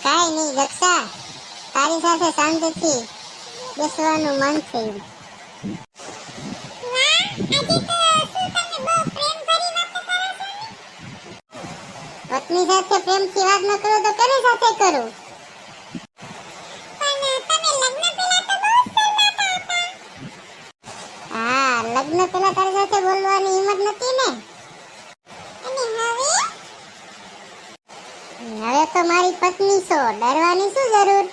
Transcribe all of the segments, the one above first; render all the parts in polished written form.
કાઈ નહીં દક્ષા, તારી સાથે શાંતિથી બેસવાનું મન થયું. પત્ની સાથે પ્રેમથી વાત ન કરો તો કોની સાથે કરું? હા, લગ્ન પહેલા તારી સાથે બોલવાની હિંમત નથી ને? હવે તો મારી પત્ની છો, ડરવાની શું જરૂર?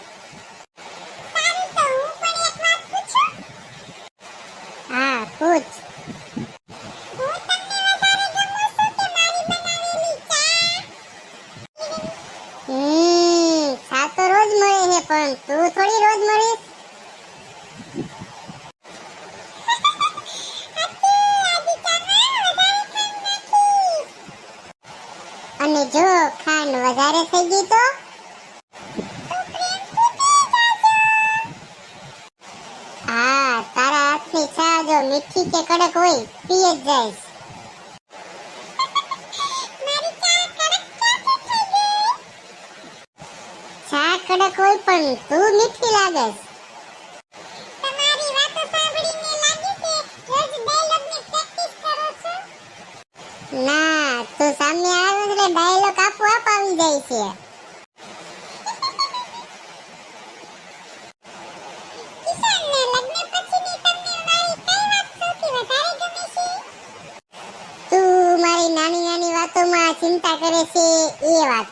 હા, પૂછ. ચા તો રોજ મળે છે, પણ તું થોડી રોજ મળીશ. અને જો ખાંડ વધારે થઈ ગઈ તો? હા, તારા હાથની ચા જો મીઠી કે કડક હોય પીએ જ જઈશ. ચા કડક હોય પણ તું મીઠી લાગેસ. ના, તું સામે આવે એટલે ડાયલોગ આપોઆપ આવી જાય છે. તું મારી નાની નાની વાતોમાં ચિંતા કરે છે એ વાત.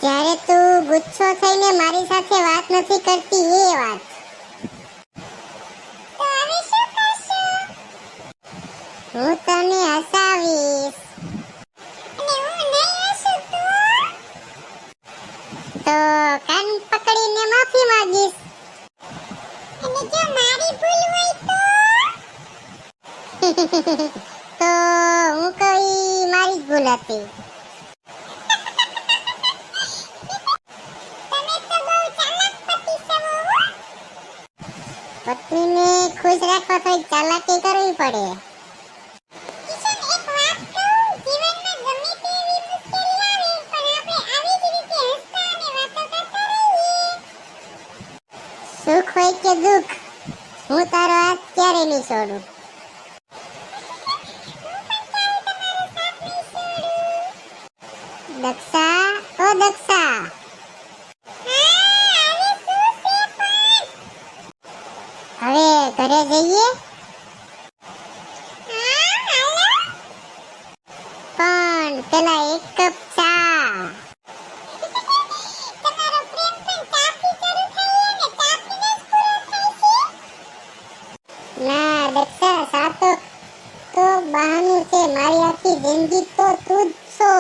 જ્યારે તું ગુસ્સો થઈને મારી સાથે વાત નથી કરતી એ વાત. હું તને હસાવીશ. તો કાન પકડીને માફી માંગીશ. તો હું કઈ મારી જ ભૂલ હતી. પત્નીને ખુશ રાખવા થોડી ચાલાકી કરવી પડે. સુખ હોય કે દુઃખ, હું તારો હાથ ક્યારે નહીં છોડું. દક્ષા, ઓ દક્ષા, હવે ઘરે જઈએ. પણ પેલા એક કપ ચા. ના દક્ષા, સા તો બહાનું છે, મારી આખી જિંદગી તો તું જ છો.